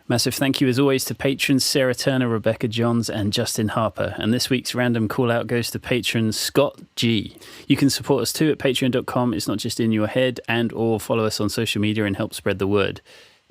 Massive thank you as always to patrons Sarah Turner, Rebecca Johns and Justin Harper. And this week's random call out goes to patron Scott G. You can support us too at patreon.com. It's not just in your head, and or follow us on social media and help spread the word.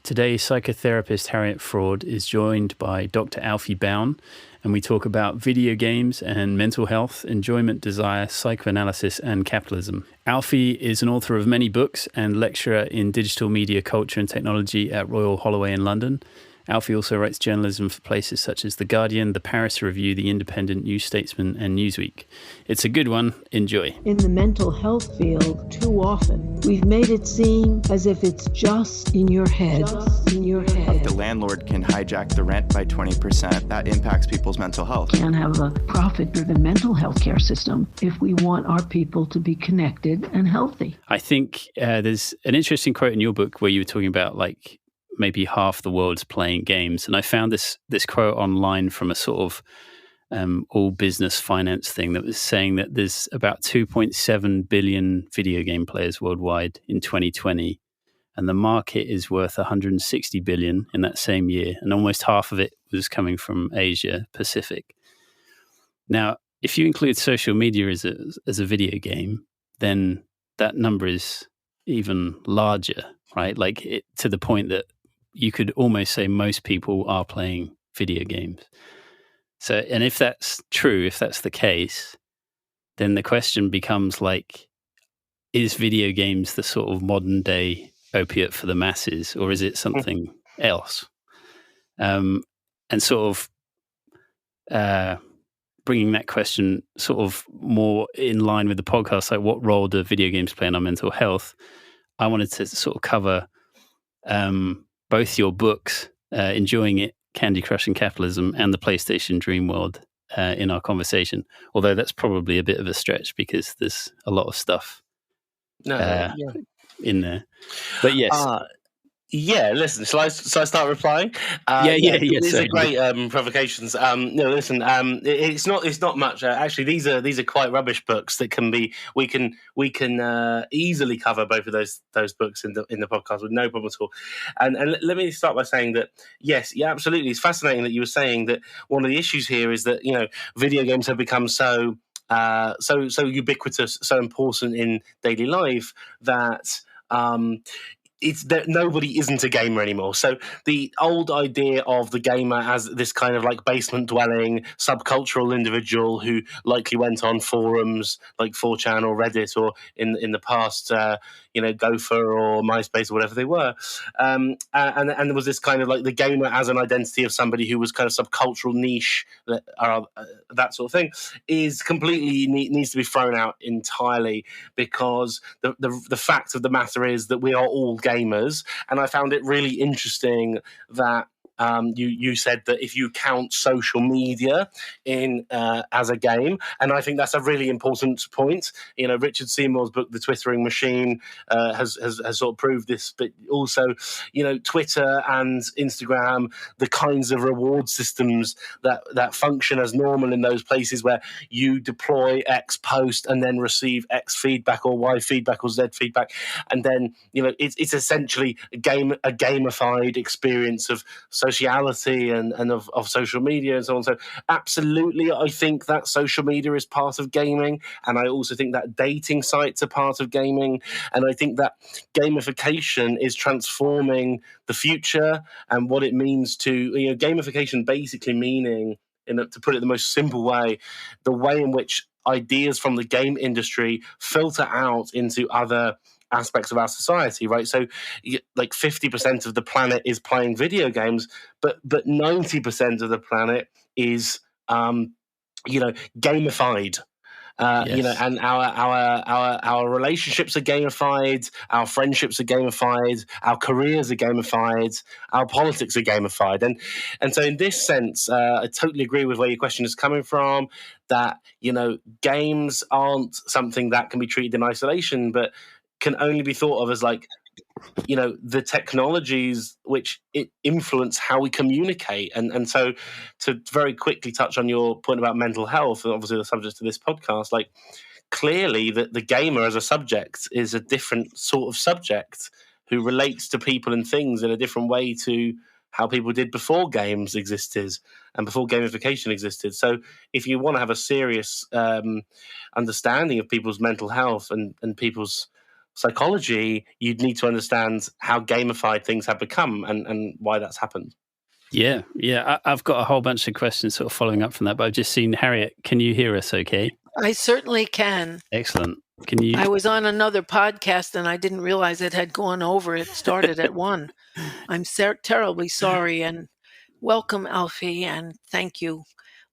Today, psychotherapist Harriet Fraud is joined by Dr Alfie Bown, and we talk about video games and mental health, enjoyment, desire, psychoanalysis, and capitalism. Alfie is an author of many books and lecturer in digital media culture and technology at Royal Holloway in London. Alfie also writes journalism for places such as The Guardian, The Paris Review, The Independent, New Statesman and Newsweek. It's a good one. Enjoy. In the mental health field, too often, we've made it seem as if it's just in your head. The landlord can hijack the rent by 20%. That impacts people's mental health. We can't have a profit-driven mental health care system if we want our people to be connected and healthy. I think there's an interesting quote in your book where you were talking about maybe half the world's playing games. And I found this quote online from a sort of all business finance thing that was saying that there's about 2.7 billion video game players worldwide in 2020. And the market is worth 160 billion in that same year. And almost half of it was coming from Asia Pacific. Now, if you include social media as a video game, then that number is even larger, right? To the point that you could almost say most people are playing video games. So, and if that's true, if that's the case, then the question becomes is video games the sort of modern day opiate for the masses, or is it something else? And sort of bringing that question sort of more in line with the podcast, what role do video games play in our mental health? I wanted to sort of cover both your books, Enjoying It, Candy Crush and Capitalism, and the PlayStation Dream World in our conversation. Although that's probably a bit of a stretch because there's a lot of stuff in there. But yes. Listen, shall I start replying? These are great provocations. Listen, it's not much. Actually, these are quite rubbish books that we can easily cover both of those books in the podcast with no problem at all. And let me start by saying that absolutely, it's fascinating that you were saying that one of the issues here is that video games have become so ubiquitous, so important in daily life that it's that nobody isn't a gamer anymore. So the old idea of the gamer as this kind of basement dwelling subcultural individual who likely went on forums like 4chan or Reddit or in the past Gopher or MySpace or whatever they were, and there was this kind of the gamer as an identity of somebody who was kind of subcultural niche that sort of thing is completely needs to be thrown out entirely, because the fact of the matter is that we are all gamers. And I found it really interesting that you said that if you count social media in as a game, and I think that's a really important point. Richard Seymour's book, The Twittering Machine, has sort of proved this, but also, Twitter and Instagram, the kinds of reward systems that function as normal in those places where you deploy X post and then receive X feedback or Y feedback or Z feedback, and then it's essentially a gamified experience of sociality and of social media and so on. So absolutely, I think that social media is part of gaming, and I also think that dating sites are part of gaming, and I think that gamification is transforming the future and what it means to gamification basically meaning, to put it the most simple way, the way in which ideas from the game industry filter out into other aspects of our society, right? So 50% of the planet is playing video games, but 90% of the planet is gamified. And our relationships are gamified, our friendships are gamified, our careers are gamified, our politics are gamified, and so in this sense, I totally agree with where your question is coming from. That games aren't something that can be treated in isolation, but can only be thought of as the technologies which influence how we communicate. And so to very quickly touch on your point about mental health, obviously the subject of this podcast, clearly that the gamer as a subject is a different sort of subject who relates to people and things in a different way to how people did before games existed and before gamification existed. So if you want to have a serious understanding of people's mental health and people's psychology, you'd need to understand how gamified things have become and why that's happened. Yeah. I've got a whole bunch of questions sort of following up from that, but I've just seen Harriet. Can you hear us okay? I certainly can. Excellent. Can you? I was on another podcast and I didn't realize it had gone over. It started at 1. I'm terribly sorry, and welcome, Alfie, and thank you,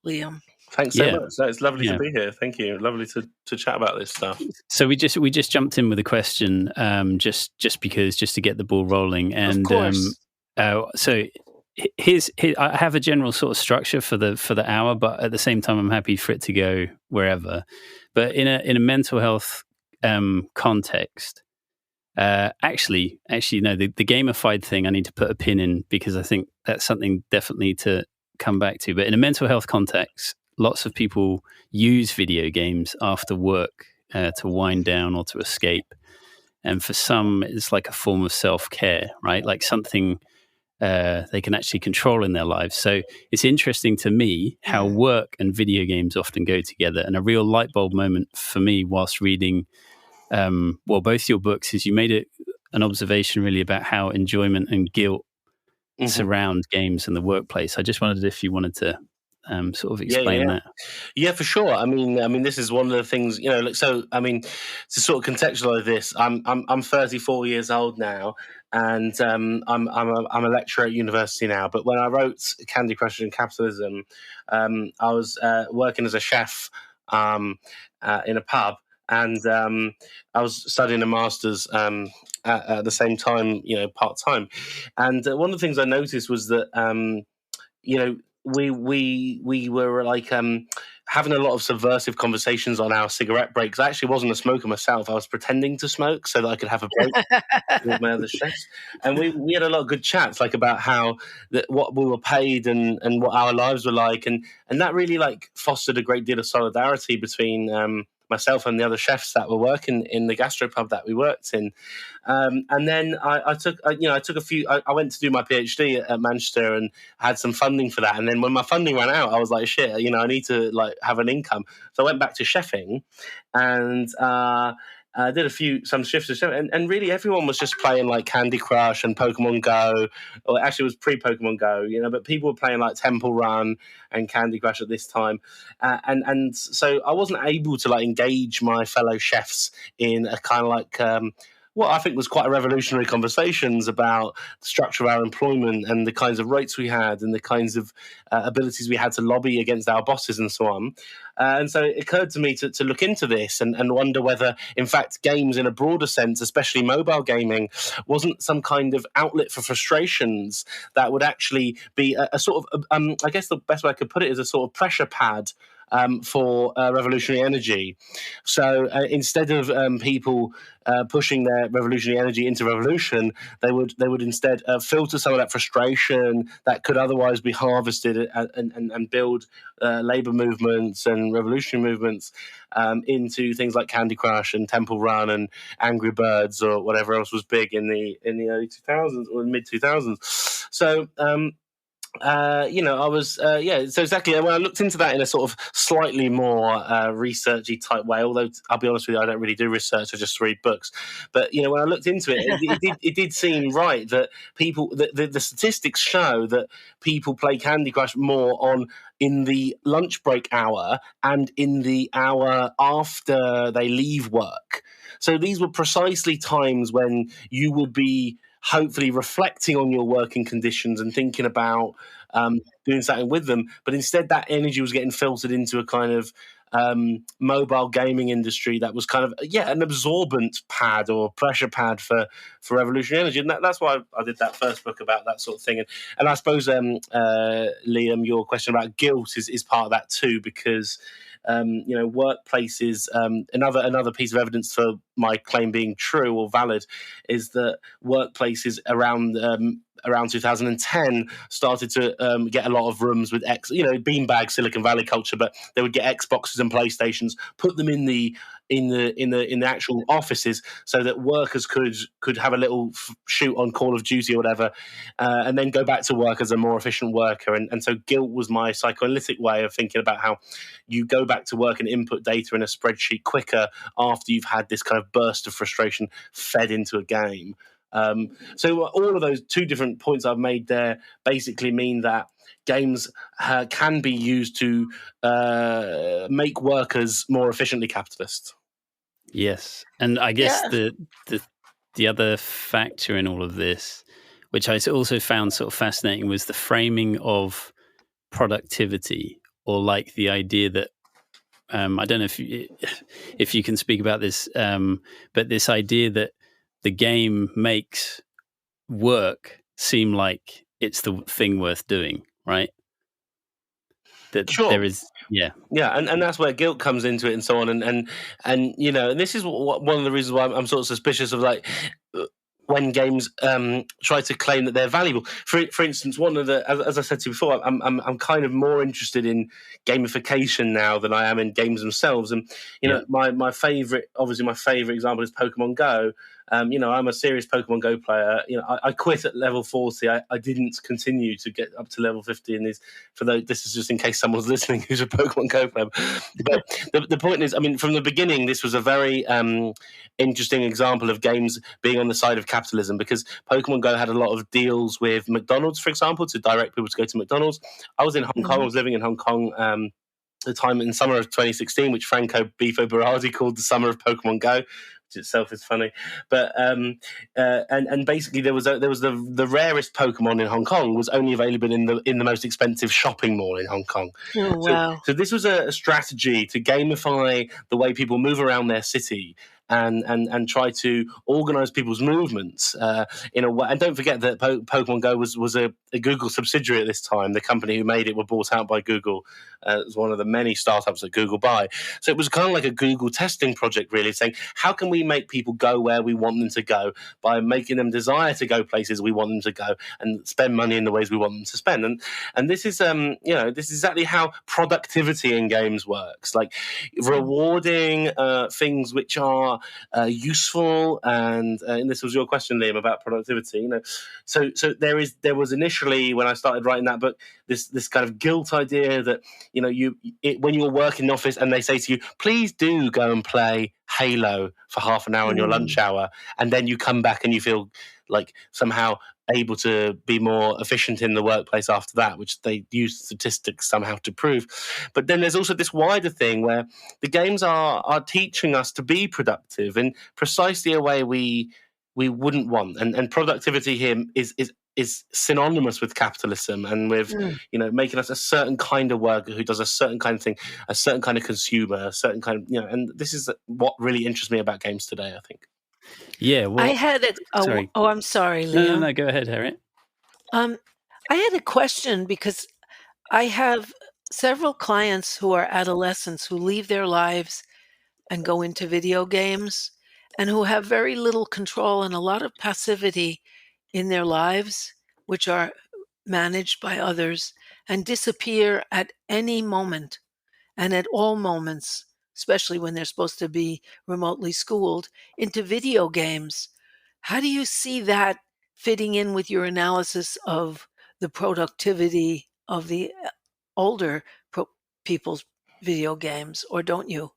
Liam. Thanks so much. It's lovely to be here. Thank you. Lovely to chat about this stuff. So we just jumped in with a question, just to get the ball rolling, and of course. So here's I have a general sort of structure for the hour, but at the same time, I'm happy for it to go wherever. But in a mental health context, actually, no, the gamified thing I need to put a pin in, because I think that's something definitely to come back to. But in a mental health context, lots of people use video games after work to wind down or to escape. And for some, it's like a form of self-care, right? Like something they can actually control in their lives. So it's interesting to me how work and video games often go together. And a real light bulb moment for me whilst reading, both your books, is you made an observation really about how enjoyment and guilt surround games in the workplace. I just wondered if you wanted to sort of explain that. Yeah, for sure. I mean, this is one of the things, so, I mean, to sort of contextualize this, I'm 34 years old now, and I'm a lecturer at university now. But when I wrote Candy Crush and Capitalism, I was working as a chef in a pub, and I was studying a master's at the same time, part time. And one of the things I noticed was that, we were like having a lot of subversive conversations on our cigarette breaks. I actually wasn't a smoker myself. I was pretending to smoke so that I could have a break with my other chefs. And we had a lot of good chats, like about how what we were paid and what our lives were like, and that really like fostered a great deal of solidarity between myself and the other chefs that were working in the gastropub that we worked in. And then I took a few. I went to do my PhD at Manchester and had some funding for that. And then when my funding ran out, I was like, shit, I need to like have an income. So I went back to chefing, and I did some shifts of chefing, and really everyone was just playing like Candy Crush and Pokemon Go, or actually it was pre-Pokemon Go, but people were playing like Temple Run and Candy Crush at this time, and so I wasn't able to like engage my fellow chefs in a kind of like what I think was quite a revolutionary conversations about the structure of our employment and the kinds of rates we had and the kinds of abilities we had to lobby against our bosses and so on. And so it occurred to me to look into this and wonder whether, in fact, games in a broader sense, especially mobile gaming, wasn't some kind of outlet for frustrations that would actually be a sort of, I guess the best way I could put it is a sort of pressure pad for revolutionary energy. So instead of people pushing their revolutionary energy into revolution, they would instead filter some of that frustration that could otherwise be harvested and build labor movements and revolutionary movements into things like Candy Crush and Temple Run and Angry Birds or whatever else was big in the early 2000s or mid 2000s. So I was, so exactly. When I looked into that in a sort of slightly more researchy type way, although I'll be honest with you, I don't really do research, I just read books. But, when I looked into it, it did seem right that the statistics show that people play Candy Crush more in the lunch break hour and in the hour after they leave work. So these were precisely times when you would be hopefully reflecting on your working conditions and thinking about doing something with them. But instead that energy was getting filtered into a kind of mobile gaming industry that was kind of, an absorbent pad or pressure pad for revolutionary energy. And that's why I did that first book about that sort of thing. And I suppose, Liam, your question about guilt is part of that too, because workplaces, another piece of evidence for my claim being true or valid is that workplaces around 2010 started to get a lot of rooms with beanbag Silicon Valley culture, but they would get Xboxes and PlayStations, put them in the in the actual offices, so that workers could have a little shoot on Call of Duty or whatever, and then go back to work as a more efficient worker. And so guilt was my psychoanalytic way of thinking about how you go back to work and input data in a spreadsheet quicker after you've had this kind of burst of frustration fed into a game. So all of those two different points I've made there basically mean that games can be used to make workers more efficiently capitalist. Yes, and I guess the other factor in all of this, which I also found sort of fascinating, was the framing of productivity, or like the idea that I don't know if you can speak about this, but this idea that the game makes work seem like it's the thing worth doing, right? That sure. There is, and that's where guilt comes into it, and so on, and and this is one of the reasons why I'm sort of suspicious of like when games try to claim that they're valuable. For instance, one of the, as I said to you before, I'm kind of more interested in gamification now than I am in games themselves. And know, my favorite example is Pokemon Go. I'm a serious Pokemon Go player. I quit at level 40. I didn't continue to get up to level 50 in these. This is just in case someone's listening who's a Pokemon Go player. But the point is, I mean, from the beginning, this was a very interesting example of games being on the side of capitalism, because Pokemon Go had a lot of deals with McDonald's, for example, to direct people to go to McDonald's. I was in Hong Kong. I was living in Hong Kong the time in summer of 2016, which Franco Bifo Berardi called the summer of Pokemon Go, which itself is funny. But and basically there was the rarest Pokemon in Hong Kong was only available in the most expensive shopping mall in Hong Kong. Oh, wow. So this was a strategy to gamify the way people move around their city, and try to organize people's movements in a way. And don't forget that Pokemon Go was a Google subsidiary at this time. The company who made it were bought out by Google. It was one of the many startups that Google buy. So it was kind of like a Google testing project, really, saying, how can we make people go where we want them to go by making them desire to go places we want them to go and spend money in the ways we want them to spend. And this is this is exactly how productivity in games works, like rewarding things which are useful, and this was your question, Liam, about productivity. So there was initially, when I started writing that book, this kind of guilt idea that when you work in the office and they say to you, please do go and play Halo for half an hour in your lunch hour, and then you come back and you feel like somehow able to be more efficient in the workplace after that, which they use statistics somehow to prove. But then there's also this wider thing where the games are teaching us to be productive in precisely a way we wouldn't want. And productivity here is synonymous with capitalism and with making us a certain kind of worker who does a certain kind of thing, a certain kind of consumer, a certain kind of and this is what really interests me about games today, I think. Yeah, well, I had it. Oh, I'm sorry, Liam. No, go ahead, Harriet. I had a question, because I have several clients who are adolescents who leave their lives and go into video games, and who have very little control and a lot of passivity in their lives, which are managed by others, and disappear at any moment and at all moments, especially when they're supposed to be remotely schooled, into video games. How do you see that fitting in with your analysis of the productivity of the older people's video games, or don't you?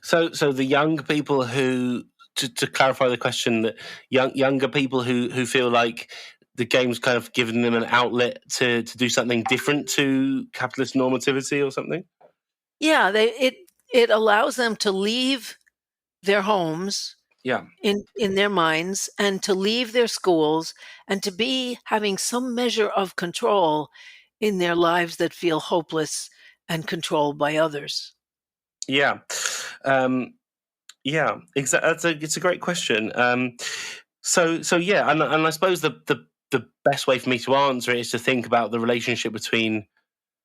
So the young people who, to clarify the question, that younger people who feel like the game's kind of given them an outlet to do something different to capitalist normativity or something? Yeah, it allows them to leave their homes in their minds, and to leave their schools, and to be having some measure of control in their lives that feel hopeless and controlled by others. Yeah. Exactly. It's a great question. So yeah, and I suppose the best way for me to answer it is to think about the relationship between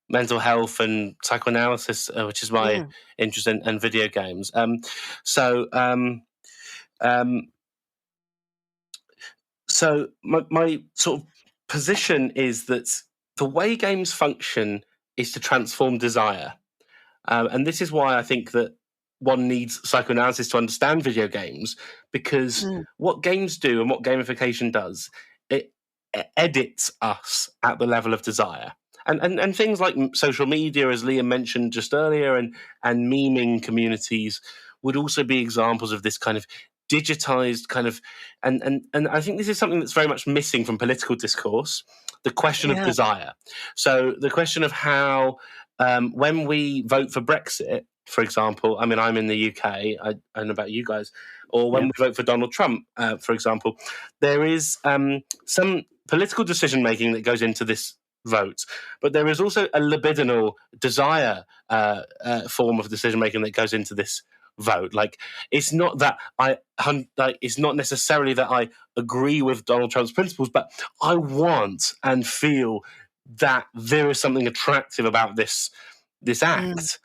mental health and psychoanalysis, which is my interest in video games. So my sort of position is that the way games function is to transform desire. And this is why I think that one needs psychoanalysis to understand video games, because what games do and what gamification does, it edits us at the level of desire. And things like social media, as Liam mentioned just earlier, and memeing communities would also be examples of this kind of digitized kind of, and I think this is something that's very much missing from political discourse, the question of desire. So the question of how, when we vote for Brexit, for example, I mean, I'm in the UK, I don't know about you guys, or when we vote for Donald Trump, for example, there is some political decision-making that goes into this vote, but there is also a libidinal desire form of decision-making that goes into this vote. Like, it's not that it's not necessarily that I agree with Donald Trump's principles, but I want and feel that there is something attractive about this act.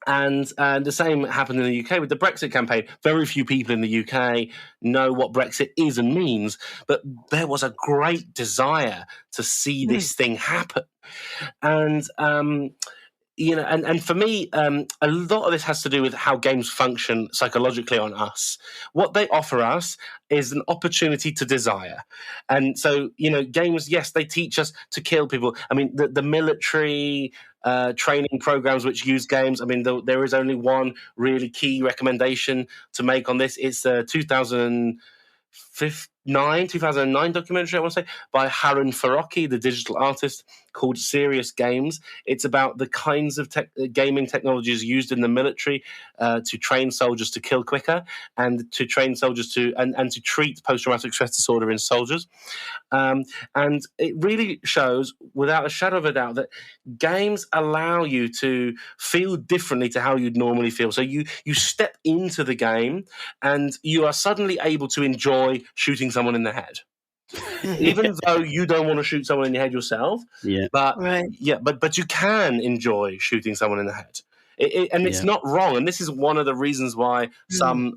And the same happened in the UK with the Brexit campaign. Very few people in the UK know what Brexit is and means, but there was a great desire to see this thing happen. And and for me, a lot of this has to do with how games function psychologically on us. What they offer us is an opportunity to desire. And so, games, yes, they teach us to kill people. I mean, the military training programs which use games, I mean, there is only one really key recommendation to make on this. It's the 2009 documentary, I want to say, by Harun Farocki, the digital artist, called Serious Games. It's about the kinds of gaming technologies used in the military to train soldiers to kill quicker, and to train soldiers to treat post-traumatic stress disorder in soldiers. And it really shows, without a shadow of a doubt, that games allow you to feel differently to how you'd normally feel. So you step into the game and you are suddenly able to enjoy shooting someone in the head. Even though you don't want to shoot someone in the head yourself, but you can enjoy shooting someone in the head. It's not wrong, and this is one of the reasons why some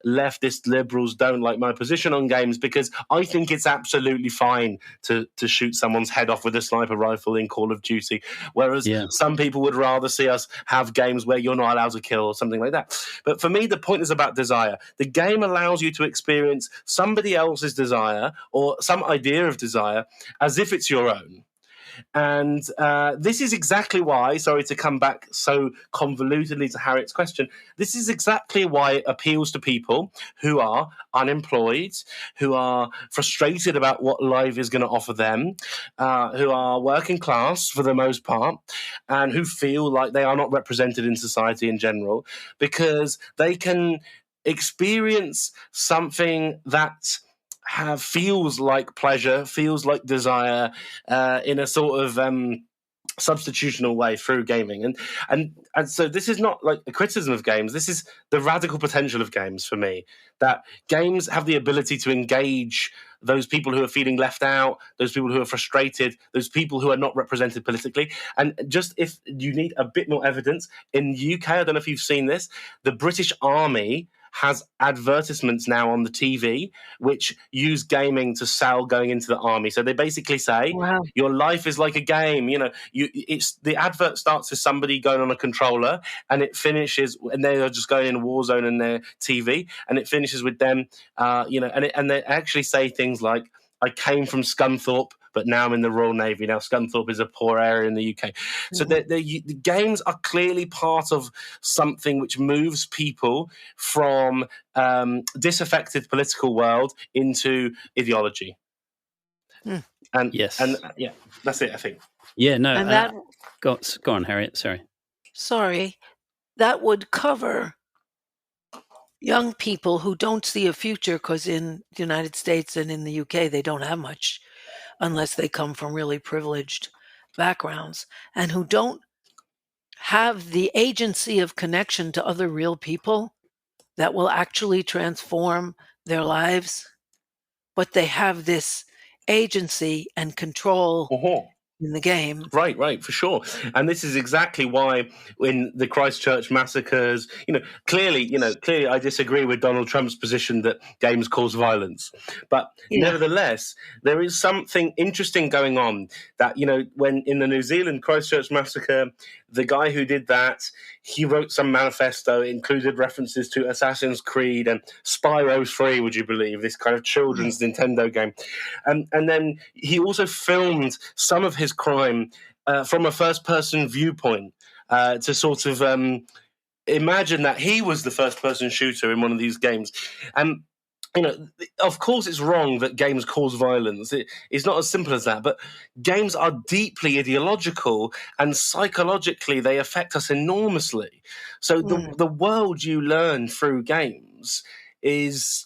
leftist liberals don't like my position on games, because I think it's absolutely fine to shoot someone's head off with a sniper rifle in Call of Duty, whereas some people would rather see us have games where you're not allowed to kill or something like that. But for me, the point is about desire. The game allows you to experience somebody else's desire or some idea of desire as if it's your own. And this is exactly why, sorry to come back so convolutedly to Harriet's question, this is exactly why it appeals to people who are unemployed, who are frustrated about what life is going to offer them, who are working class for the most part, and who feel like they are not represented in society in general, because they can experience something that feels like pleasure, feels like desire, in a sort of substitutional way through gaming. And so this is not like a criticism of games. This is the radical potential of games for me, that games have the ability to engage those people who are feeling left out, those people who are frustrated, those people who are not represented politically. And just if you need a bit more evidence, in the UK, I don't know if you've seen this, the British Army has advertisements now on the TV which use gaming to sell going into the army. So they basically say, your life is like a game. It's the advert starts with somebody going on a controller, and it finishes, and they are just going in a war zone in their TV, and it finishes with them, and they actually say things like, I came from Scunthorpe, but now I'm in the Royal Navy. Now, Scunthorpe is a poor area in the UK. So the games are clearly part of something which moves people from disaffected political world into ideology. And that's it, I think. Yeah, no. And go on, Harriet. Sorry. That would cover young people who don't see a future, because in the United States and in the UK, they don't have much unless they come from really privileged backgrounds, and who don't have the agency of connection to other real people that will actually transform their lives. But they have this agency and control in the game. Right, for sure. And this is exactly why in the Christchurch massacres, clearly I disagree with Donald Trump's position that games cause violence. But nevertheless, there is something interesting going on that, when in the New Zealand Christchurch massacre, the guy who did that, he wrote some manifesto, included references to Assassin's Creed and Spyro 3, would you believe, this kind of children's Nintendo game. And then he also filmed some of his crime from a first-person viewpoint to sort of imagine that he was the first-person shooter in one of these games. And of course, it's wrong that games cause violence. It's not as simple as that. But games are deeply ideological, and psychologically, they affect us enormously. So the world you learn through games is,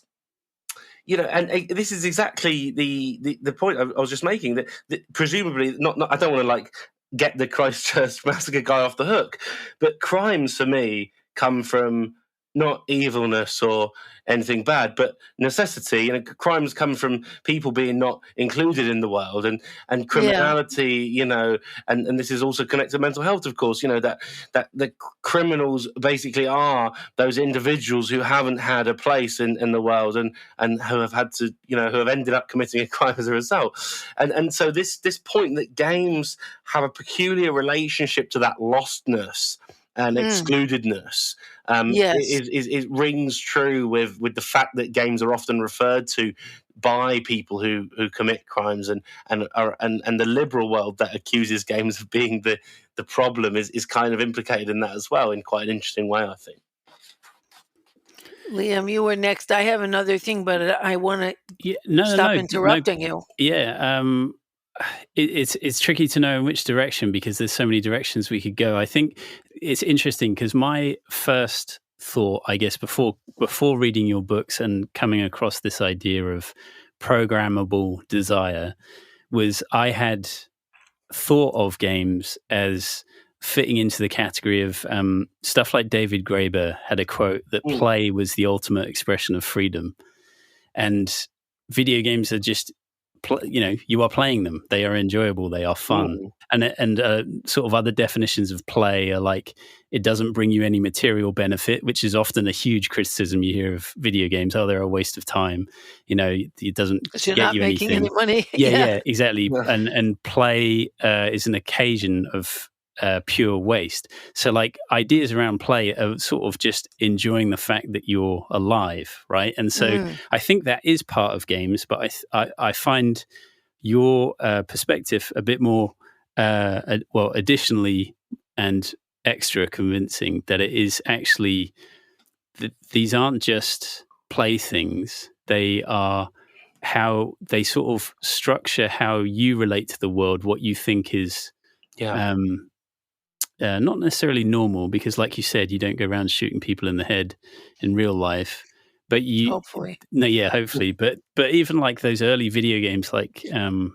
and this is exactly the point I was just making. That presumably, not I don't want to get the Christchurch massacre guy off the hook, but crimes for me come from not evilness or anything bad, but necessity. Crimes come from people being not included in the world, and criminality. And this is also connected to mental health, of course. That the criminals basically are those individuals who haven't had a place in the world, and who have had to, who have ended up committing a crime as a result. And so this point that games have a peculiar relationship to that lostness and excludedness. It rings true with the fact that games are often referred to by people who commit crimes, and the liberal world that accuses games of being the problem is kind of implicated in that as well, in quite an interesting way, I think. Liam, you were next. I have another thing, but I want to stop interrupting you. Yeah. It's tricky to know in which direction, because there's so many directions we could go. I think it's interesting because my first thought, I guess, before reading your books and coming across this idea of programmable desire, was I had thought of games as fitting into the category of stuff like David Graeber had a quote that play was the ultimate expression of freedom, and video games are just, you are playing them. They are enjoyable. They are fun. And sort of other definitions of play are like, it doesn't bring you any material benefit, which is often a huge criticism you hear of video games. Oh, they're a waste of time. It doesn't get you anything. Any money. Yeah, exactly. Yeah. And play is an occasion of pure waste. So ideas around play are sort of just enjoying the fact that you're alive, right? And so I think that is part of games, but I find your perspective a bit more additionally and extra convincing, that it is actually these aren't just playthings, they are how they sort of structure how you relate to the world, what you think is not necessarily normal, because like you said, you don't go around shooting people in the head in real life, but hopefully but even like those early video games like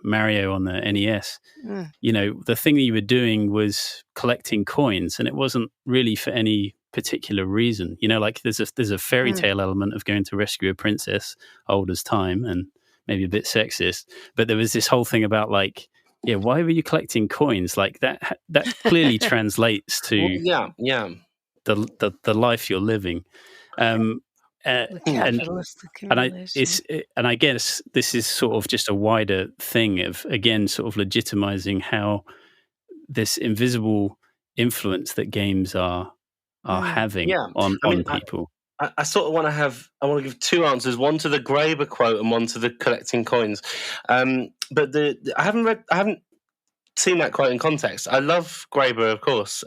Mario on the NES, the thing that you were doing was collecting coins, and it wasn't really for any particular reason. There's a fairy tale element of going to rescue a princess, old as time and maybe a bit sexist, but there was this whole thing about why were you collecting coins? Like that clearly translates to the life you're living. And I guess this is sort of just a wider thing of, again, sort of legitimizing how this invisible influence that games are having on people. I sort of want to give two answers, one to the Graeber quote and one to the collecting coins. But I haven't seen that quote in context. I love Graeber, of course,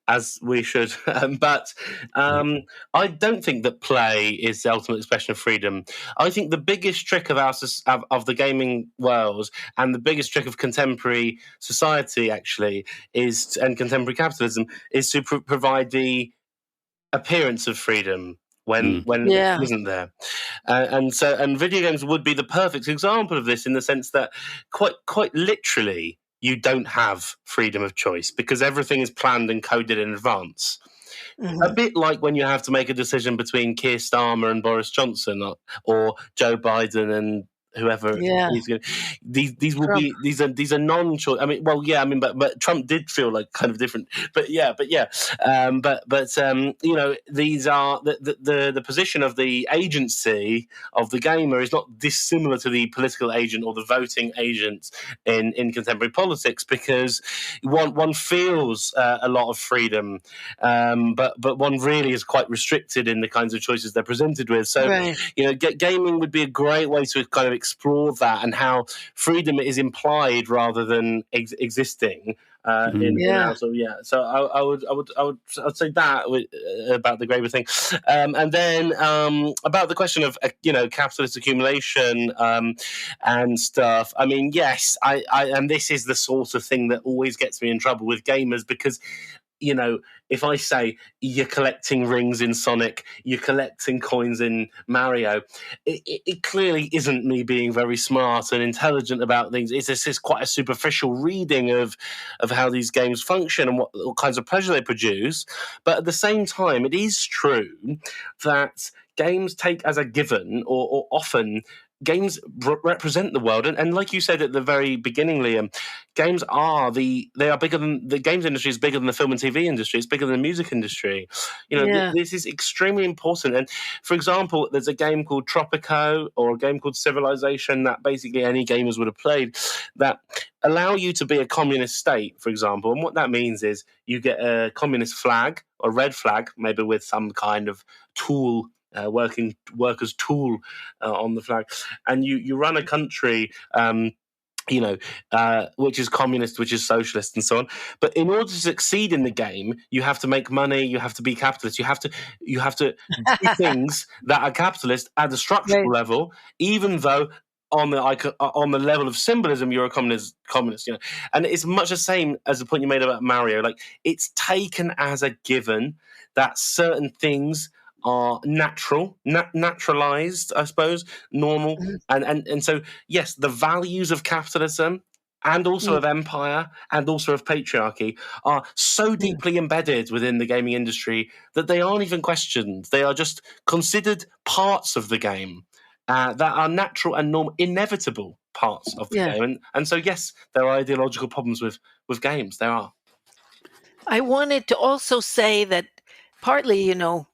as we should, but I don't think that play is the ultimate expression of freedom. I think the biggest trick of of the gaming world, and the biggest trick of contemporary society, actually, and contemporary capitalism, is to provide the appearance of freedom when it isn't there. And video games would be the perfect example of this, in the sense that quite literally, you don't have freedom of choice, because everything is planned and coded in advance. A bit like when you have to make a decision between Keir Starmer and Boris Johnson, or Joe Biden whoever Yeah. is going. These will Trump. These are non-choice. I mean, well, yeah. I mean, but Trump did feel like kind of different. But yeah. You know, these are the position of the agency of the gamer is not dissimilar to the political agent or the voting agent in contemporary politics, because one feels a lot of freedom, but one really is quite restricted in the kinds of choices they're presented with. So, you know, gaming would be a great way to kind of explore that and how freedom is implied rather than existing. So I'd say that about the Graeber thing, and then about the question of capitalist accumulation and stuff. I mean, yes, I and this is the sort of thing that always gets me in trouble with gamers, because, you know, if I say you're collecting rings in Sonic, you're collecting coins in Mario, it clearly isn't me being very smart and intelligent about things. It's just quite a superficial reading of how these games function and what kinds of pleasure they produce. But at the same time, it is true that games take as a given, or often, games represent the world, and like you said at the very beginning, Liam, games are bigger than the games industry is bigger than the film and TV industry. It's bigger than the music industry. You know, this is extremely important. And for example, there's a game called Tropico or a game called Civilization that basically any gamers would have played, that allow you to be a communist state, for example. And what that means is you get a communist flag, or red flag, maybe with some kind of tool. Working workers' tool on the flag, and you run a country, which is communist, which is socialist, and so on. But in order to succeed in the game, you have to make money. You have to be capitalist. You have to do things that are capitalist at the structural level, even though on the level of symbolism, you're a communist, you know. And it's much the same as the point you made about Mario. Like, it's taken as a given that certain things are naturalized, I suppose, normal. And so, yes, the values of capitalism and also of empire and also of patriarchy are so deeply embedded within the gaming industry that they aren't even questioned. They are just considered parts of the game that are natural and normal, inevitable parts of the game. And so, yes, there are ideological problems with games. There are. I wanted to also say that partly, you know,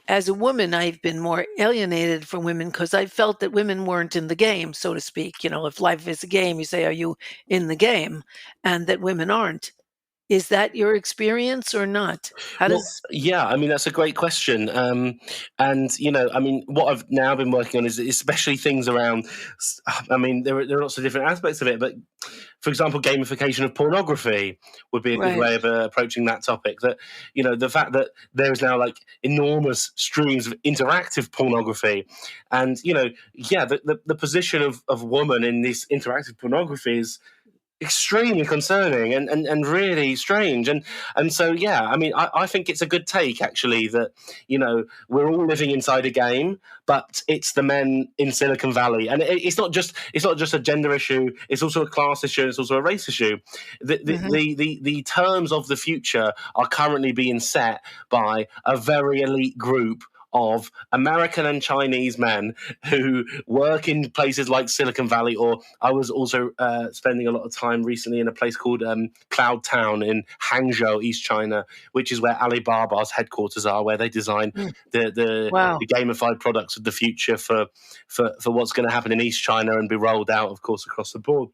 as a woman, I've been more alienated from women because I felt that women weren't in the game, so to speak. You know, if life is a game, you say, are you in the game? And that women aren't. Is that your experience or not? Yeah, I mean, that's a great question. And, you know, I mean, what I've now been working on is especially things around, I mean, there are lots of different aspects of it, but for example, gamification of pornography would be a good way of approaching that topic. That, you know, the fact that there is now like enormous streams of interactive pornography, and, you know, the position of woman in this interactive pornography is extremely concerning and really strange. And so, yeah, I mean, I think it's a good take, actually, that, you know, we're all living inside a game, but it's the men in Silicon Valley. And it's not just a gender issue, it's also a class issue, it's also a race issue. The terms of the future are currently being set by a very elite group of American and Chinese men who work in places like Silicon Valley, or I was also spending a lot of time recently in a place called Cloud Town in Hangzhou, East China, which is where Alibaba's headquarters are, where they design the gamified products of the future for what's going to happen in East China and be rolled out, of course, across the board.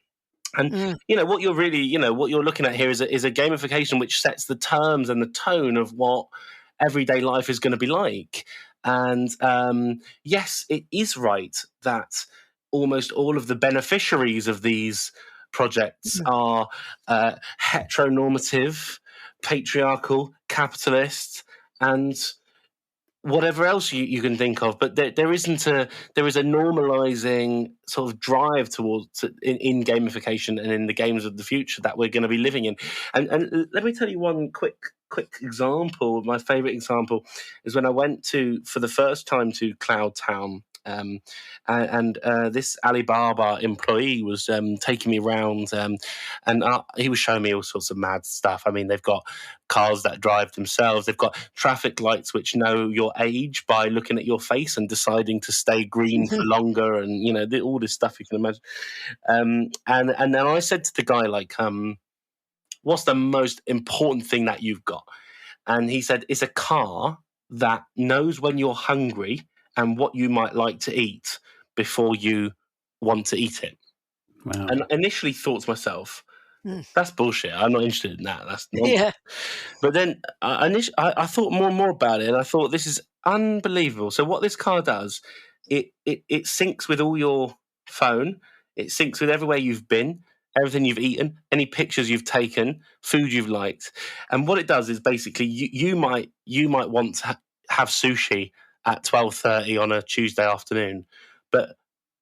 And you know, what you're looking at here is a gamification which sets the terms and the tone of what everyday life is going to be like. And yes, it is right that almost all of the beneficiaries of these projects are heteronormative, patriarchal, capitalist, and whatever else you can think of. But there is a normalizing sort of drive towards in gamification and in the games of the future that we're going to be living in. And let me tell you one quick example. My favorite example is when I went for the first time to Cloud Town and this Alibaba employee was taking me around, and he was showing me all sorts of mad stuff. I mean, they've got cars that drive themselves. They've got traffic lights which know your age by looking at your face and deciding to stay green for longer, and all this stuff you can imagine. And then I said to the guy, like, what's the most important thing that you've got? And he said, it's a car that knows when you're hungry and what you might like to eat before you want to eat it. Wow. And I initially thought to myself, that's bullshit. I'm not interested in that. That's nonsense. Yeah. But then I thought more and more about it, and I thought, this is unbelievable. So what this car does, it syncs with all your phone. It syncs with everywhere you've been, everything you've eaten, any pictures you've taken, food you've liked. And what it does is basically you might want to have sushi at 12:30 on a Tuesday afternoon, but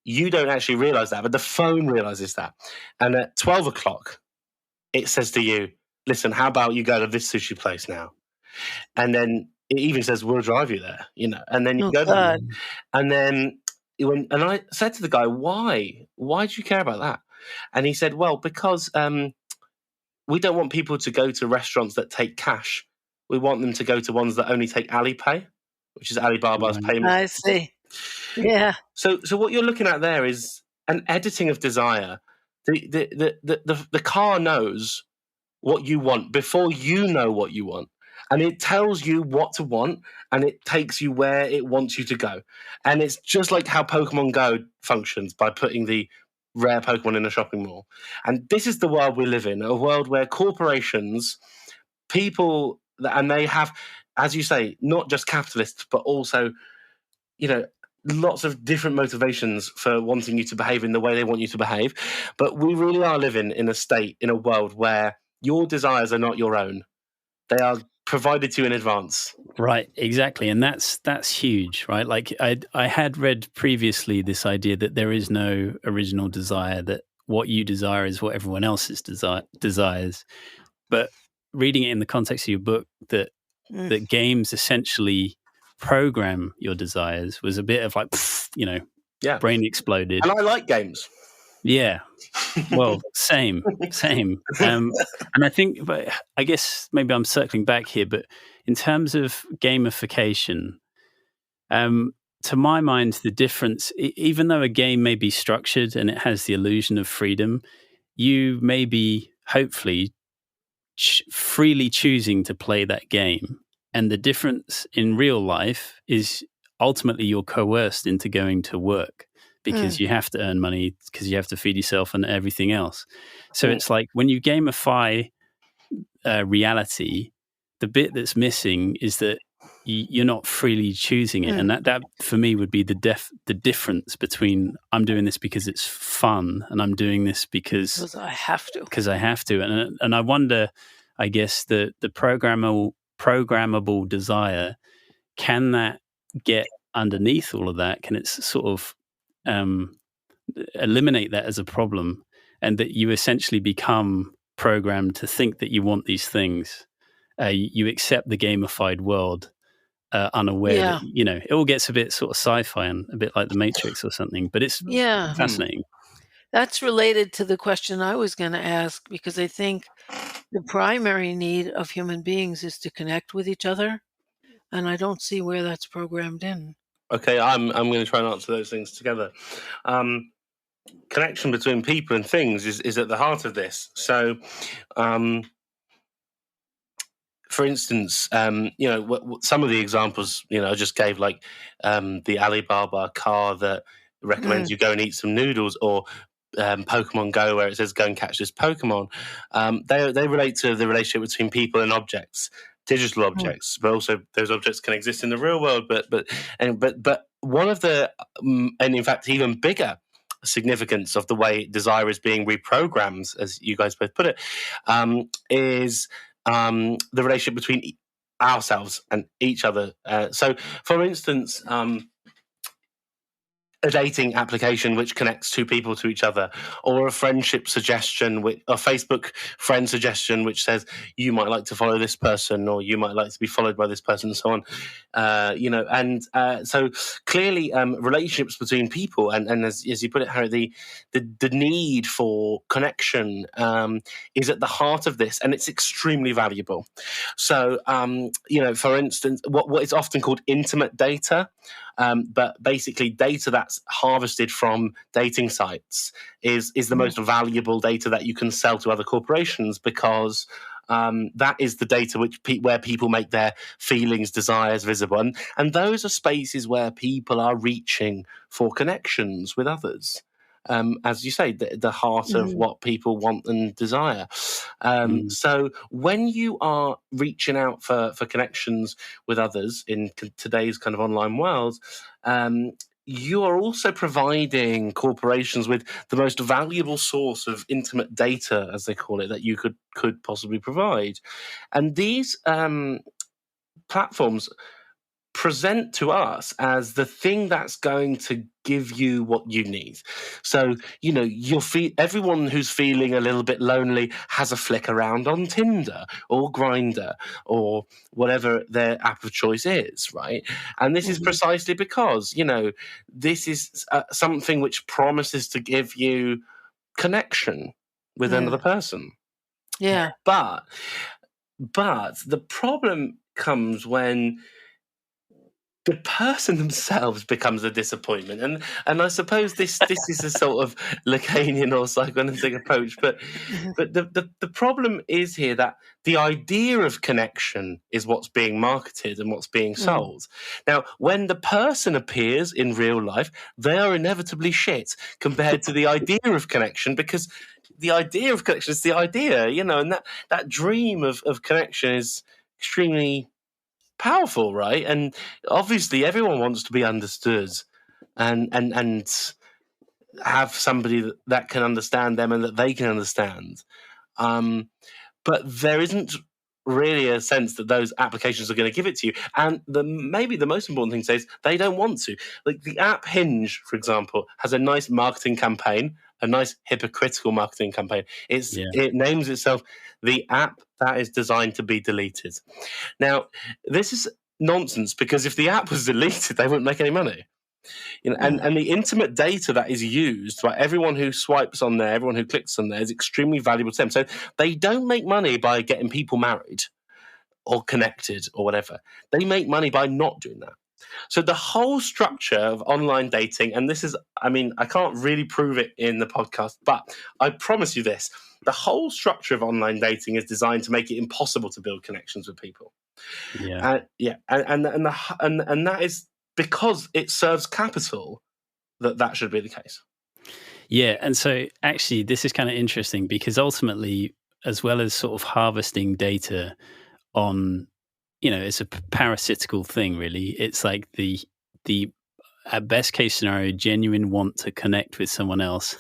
you don't actually realize that, but the phone realizes that. And at 12 o'clock, it says to you, listen, how about you go to this sushi place now? And then it even says, we'll drive you there, and then you go there. And then and I said to the guy, why do you care about that? And he said, well, because we don't want people to go to restaurants that take cash. We want them to go to ones that only take Alipay, which is Alibaba's payment. I see. Yeah. So what you're looking at there is an editing of desire. The car knows what you want before you know what you want. And it tells you what to want, and it takes you where it wants you to go. And it's just like how Pokemon Go functions by putting the rare Pokemon in a shopping mall. And this is the world we live in, a world where corporations, people, and they have, as you say, not just capitalists, but also, lots of different motivations for wanting you to behave in the way they want you to behave. But we really are living in a world where your desires are not your own. They are provided to you in advance. Right, exactly. And that's huge, right? Like I had read previously this idea that there is no original desire, that what you desire is what everyone else's desires. But reading it in the context of your book, that games essentially program your desires was a bit of like, brain exploded. And I like games. Yeah. Well, same. And I think, but I guess maybe I'm circling back here, but in terms of gamification, to my mind, the difference, even though a game may be structured and it has the illusion of freedom, you may be hopefully freely choosing to play that game. And the difference in real life is ultimately you're coerced into going to work, because you have to earn money, because you have to feed yourself and everything else. So it's like when you gamify reality, the bit that's missing is that you're not freely choosing it. And that for me would be the difference between I'm doing this because it's fun and I'm doing this because I have to. Because I have to. And I wonder, I guess, the programmable desire, can that get underneath all of that? Can it sort of eliminate that as a problem, and that you essentially become programmed to think that you want these things? You accept the gamified world, unaware that, it all gets a bit sort of sci-fi and a bit like the Matrix or something, but it's fascinating. That's related to the question I was going to ask, because I think the primary need of human beings is to connect with each other, and I don't see where that's programmed in. Okay, I'm going to try and answer those things together. Connection between people and things is at the heart of this. So, for instance, some of the examples, I just gave, like the Alibaba car that recommends you go and eat some noodles, or Pokemon Go, where it says go and catch this Pokemon. They relate to the relationship between people and objects. Digital objects, but also those objects can exist in the real world. But one of the, and in fact even bigger significance of the way desire is being reprogrammed, as you guys both put it, is the relationship between ourselves and each other. So, for instance, a dating application which connects two people to each other, or a friendship suggestion, a Facebook friend suggestion which says you might like to follow this person, or you might like to be followed by this person, and so on. So clearly, relationships between people, and as you put it, Harry, the need for connection is at the heart of this, and it's extremely valuable. So, for instance, what is often called intimate data. But basically, data that's harvested from dating sites is the most valuable data that you can sell to other corporations, because that is the data where people make their feelings, desires visible, and those are spaces where people are reaching for connections with others. As you say, the heart of what people want and desire. So when you are reaching out for connections with others in today's kind of online world, you are also providing corporations with the most valuable source of intimate data, as they call it, that you could possibly provide. And these platforms present to us as the thing that's going to give you what you need. So, everyone who's feeling a little bit lonely has a flick around on Tinder or Grindr or whatever their app of choice is, right? And this is precisely because, this is something which promises to give you connection with another person. Yeah. But the problem comes when the person themselves becomes a disappointment, and I suppose this is a sort of Lacanian or psychoanalytic approach, but the problem is here that the idea of connection is what's being marketed and what's being sold. Now, when the person appears in real life, they are inevitably shit compared to the idea of connection, because the idea of connection is the idea, and that dream of connection is extremely powerful, right? And obviously everyone wants to be understood and have somebody that can understand them and that they can understand. But there isn't really a sense that those applications are going to give it to you. And maybe the most important thing to say is they don't want to. Like the app Hinge, for example, has a nice marketing campaign, a nice hypocritical marketing campaign. It names itself the app that is designed to be deleted. Now, this is nonsense, because if the app was deleted, they wouldn't make any money. And the intimate data that is used by everyone who swipes on there, everyone who clicks on there, is extremely valuable to them. So they don't make money by getting people married or connected or whatever. They make money by not doing that. So the whole structure of online dating, and this is, I can't really prove it in the podcast, but I promise you this, the whole structure of online dating is designed to make it impossible to build connections with people. And that is because it serves capital that should be the case. Yeah, and so actually this is kind of interesting, because ultimately, as well as sort of harvesting data on, it's a parasitical thing, really. It's like the at best case scenario, genuine want to connect with someone else.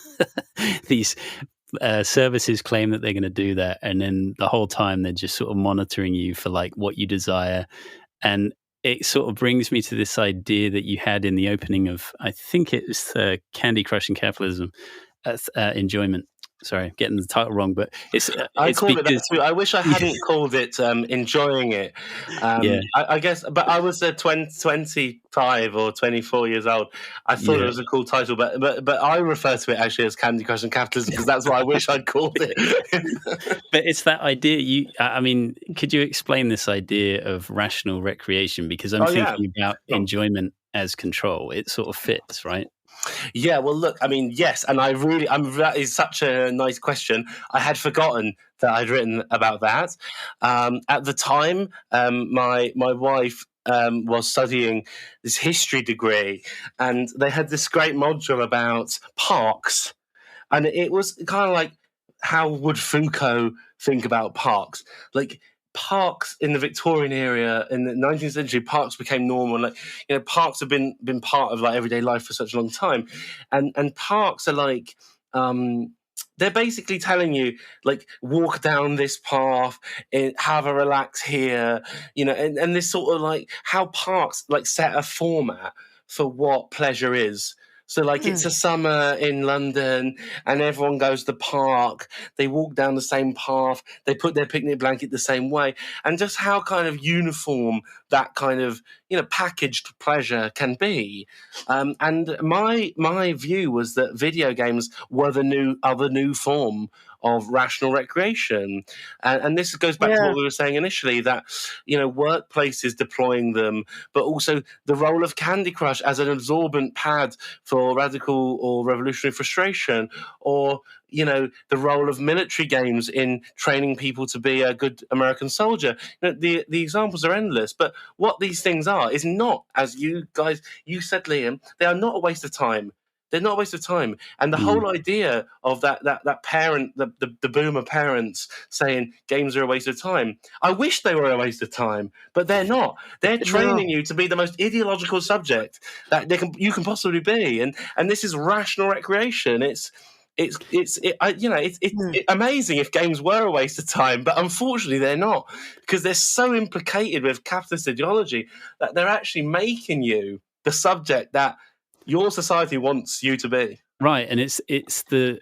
These services claim that they're going to do that, and then the whole time they're just sort of monitoring you for like what you desire. And it sort of brings me to this idea that you had in the opening of, I think it was Candy Crush and Capitalism, Enjoyment. Sorry, getting the title wrong, but I called it that too. I wish I hadn't called it Enjoying It. I guess, but I was 25 or 24 years old. I thought it was a cool title, but I refer to it actually as Candy Crush and Capitalism, because that's what I wish I'd called it. But it's that idea. Could you explain this idea of rational recreation? Because I'm thinking about enjoyment as control. It sort of fits, right? Yeah, well, look, yes, and that is such a nice question. I had forgotten that I'd written about that. At the time, my wife was studying this history degree, and they had this great module about parks, and it was kind of like, how would Foucault think about parks? Like, parks in the Victorian era, in the 19th century, parks became normal. Parks have been part of everyday life for such a long time, and parks are like, they're basically telling you, walk down this path, have a relax here, and this sort of how parks set a format for what pleasure is. So, like, it's a summer in London and everyone goes to the park. They walk down the same path. They put their picnic blanket the same way. And just how kind of uniform that kind of, packaged pleasure can be. And my view was that video games were the new form of rational recreation. And this goes back to what we were saying initially, that, workplaces deploying them, but also the role of Candy Crush as an absorbent pad for radical or revolutionary frustration, or, the role of military games in training people to be a good American soldier. The examples are endless, but what these things are is not, as you said, Liam, they are not a waste of time. They're not a waste of time. And the whole idea of that parent, the boomer parents saying games are a waste of time, I wish they were a waste of time, but they're not. They're training you to be the most ideological subject that you can possibly be. And this is rational recreation. It's amazing if games were a waste of time, but unfortunately they're not, because they're so implicated with capitalist ideology that they're actually making you the subject that your society wants you to be. Right, and it's the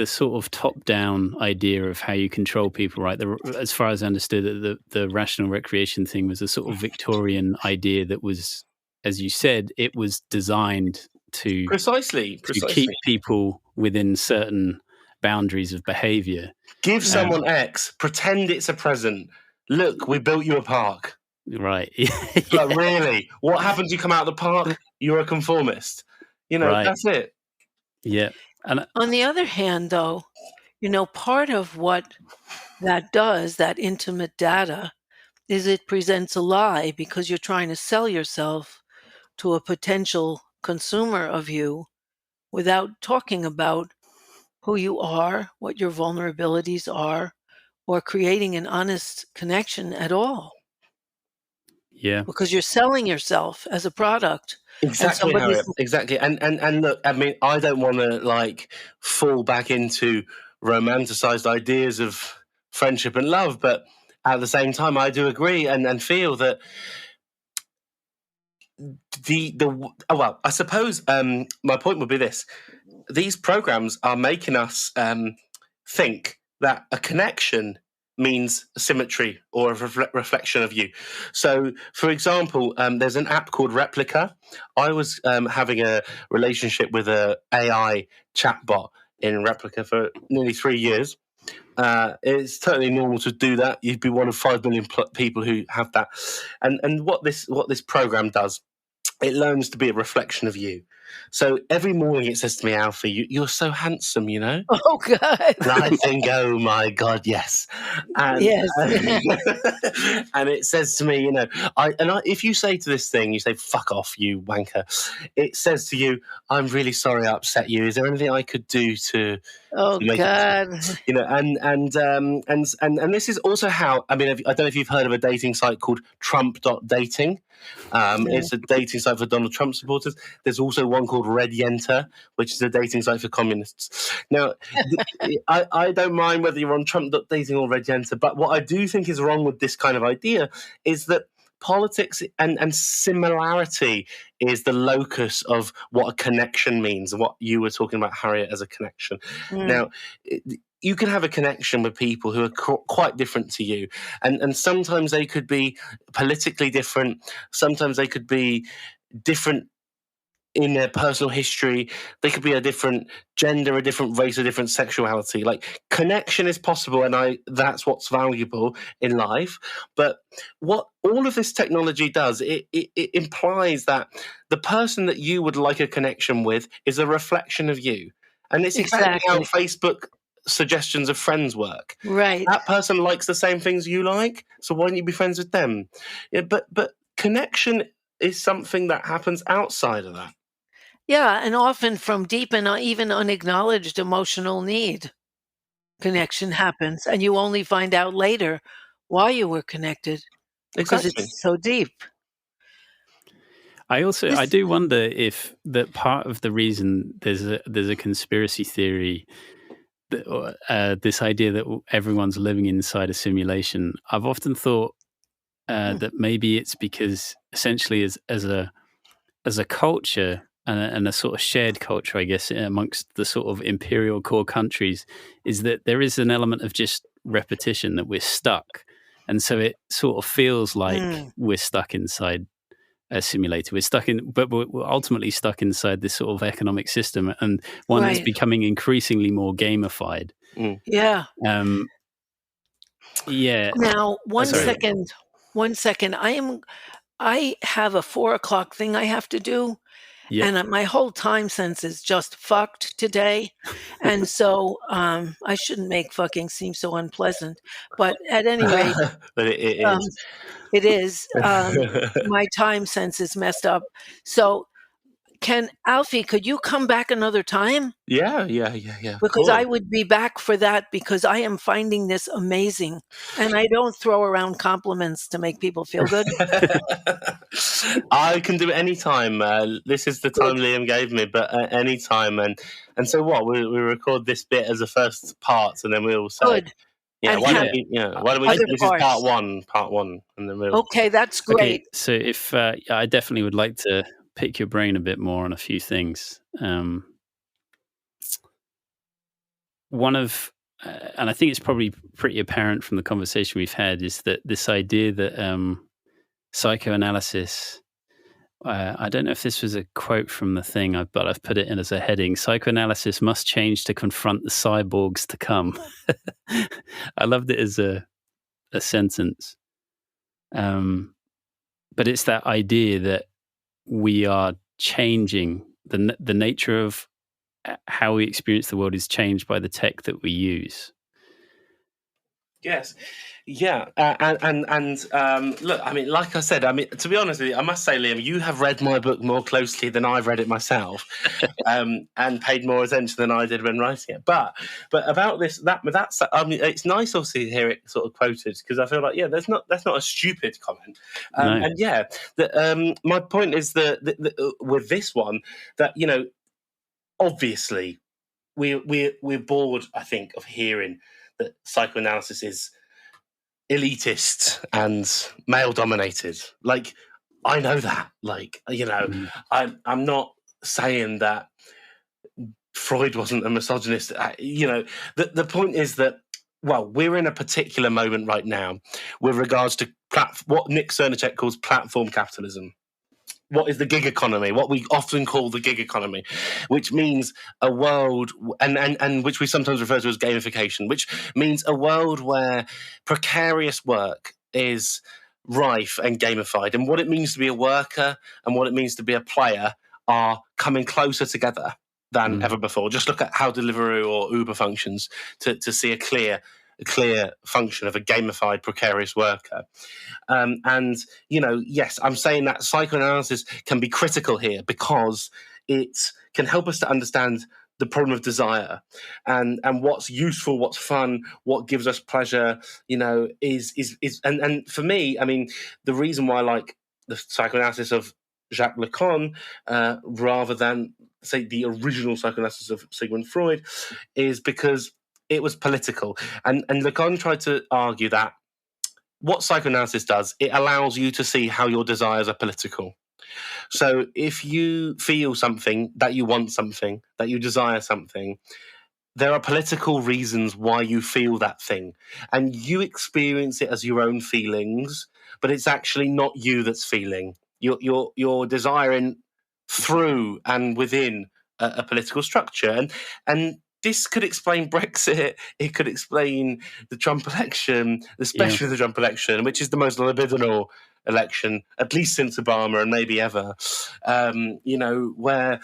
sort of top-down idea of how you control people, right? As far as I understood it, the rational recreation thing was a sort of Victorian idea that was, as you said, it was designed to precisely keep people within certain boundaries of behavior. Give someone X, pretend it's a present. Look, we built you a park. Right. But really, what happens? You come out of the park, you're a conformist. Right. That's it. Yeah. And on the other hand, though, part of what that does, that intimate data, is it presents a lie, because you're trying to sell yourself to a potential consumer of you without talking about who you are, what your vulnerabilities are, or creating an honest connection at all. Yeah. Because you're selling yourself as a product. Exactly, Harriet. Exactly. And look, I mean, I don't want to fall back into romanticized ideas of friendship and love, but at the same time, I do agree and feel that I suppose my point would be this: these programs are making us think that a connection means symmetry or a reflection of you. So, for example, there's an app called Replica. I was having a relationship with an AI chatbot in Replica for nearly 3 years. It's totally normal to do that. You'd be one of 5 million people who have that. And what this program does, it learns to be a reflection of you. So every morning it says to me, Alfie, you're so handsome, Oh, God. And I think, oh, my God, yes. And, yes. And it says to me, if you say to this thing, you say, fuck off, you wanker. It says to you, I'm really sorry I upset you. Is there anything I could do to... Oh, God. And this is also how, I mean, I don't know if you've heard of a dating site called Trump.dating. It's a dating site for Donald Trump supporters. There's also one called Red Yenta, which is a dating site for communists. Now, I don't mind whether you're on Trump.dating or Red Yenta, but what I do think is wrong with this kind of idea is that politics and similarity is the locus of what a connection means, what you were talking about, Harriet, as a connection. Now, you can have a connection with people who are quite different to you. And sometimes they could be politically different. Sometimes they could be different in their personal history. They could be a different gender, a different race, a different sexuality. Like, connection is possible, and that's what's valuable in life. But what all of this technology does, it implies that the person that you would like a connection with is a reflection of you. And it's exactly how Facebook suggestions of friends work. Right. That person likes the same things you like, so why don't you be friends with them? Yeah, but connection is something that happens outside of that. Yeah, and often from deep and even unacknowledged emotional need, connection happens, and you only find out later why you were connected, because it's so deep. I do wonder if that part of the reason there's a conspiracy theory, this idea that everyone's living inside a simulation. I've often thought that maybe it's because essentially as a culture, and a sort of shared culture, I guess, amongst the sort of imperial core countries, is that there is an element of just repetition, that we're stuck. And so it sort of feels like we're stuck inside a simulator. But we're ultimately stuck inside this sort of economic system, and one that's becoming increasingly more gamified. Yeah. Yeah. Now, one second. I have a 4:00 thing I have to do. Yeah. And my whole time sense is just fucked today. And so I shouldn't make fucking seem so unpleasant. But at any rate, but it is. It is. My time sense is messed up. So Alfie, could you come back another time? Yeah. Because I would be back for that, because I am finding this amazing. And I don't throw around compliments to make people feel good. I can do it anytime. This is the time Liam gave me, but anytime. And so what? We record this bit as a first part, and then we'll say... Good. Yeah, why don't we this is part one, and then we'll... Okay, that's great. Okay, so if I definitely would like to pick your brain a bit more on a few things. One of, and I think it's probably pretty apparent from the conversation we've had, is that this idea that psychoanalysis, I don't know if this was a quote from the thing, but I've put it in as a heading: psychoanalysis must change to confront the cyborgs to come. I loved it as a sentence. But it's that idea that we are changing. The nature of how we experience the world is changed by the tech that we use. Yes. Yeah. And look, I mean, like I said, to be honest with you, I must say, Liam, you have read my book more closely than I've read it myself, and paid more attention than I did when writing it. But about that's, it's nice also to hear it sort of quoted, because I feel like, that's not a stupid comment. No. And my point is that with this one, that, obviously we're bored, I think, of hearing that psychoanalysis is elitist and male dominated. Like, I know that. Like, I'm not saying that Freud wasn't a misogynist. The point is that, well, we're in a particular moment right now with regards to what Nick Cernacek calls platform capitalism. What is the gig economy? What we often call the gig economy, which means a world, and which we sometimes refer to as gamification, which means a world where precarious work is rife and gamified. And what it means to be a worker and what it means to be a player are coming closer together than ever before. Just look at how Deliveroo or Uber functions to see a clear function of a gamified precarious worker. Yes, I'm saying that psychoanalysis can be critical here because it can help us to understand the problem of desire and what's useful, what's fun, what gives us pleasure, is and for me, I mean, the reason why I like the psychoanalysis of Jacques Lacan rather than, say, the original psychoanalysis of Sigmund Freud is because it was political. And Lacan tried to argue that what psychoanalysis does, it allows you to see how your desires are political. So if you feel something, that you want something, that you desire something, there are political reasons why you feel that thing. And you experience it as your own feelings, but it's actually not you that's feeling. You're desiring through and within a political structure. And this could explain Brexit. It could explain the Trump election, especially the Trump election, which is the most libidinal election, at least since Obama and maybe ever. Where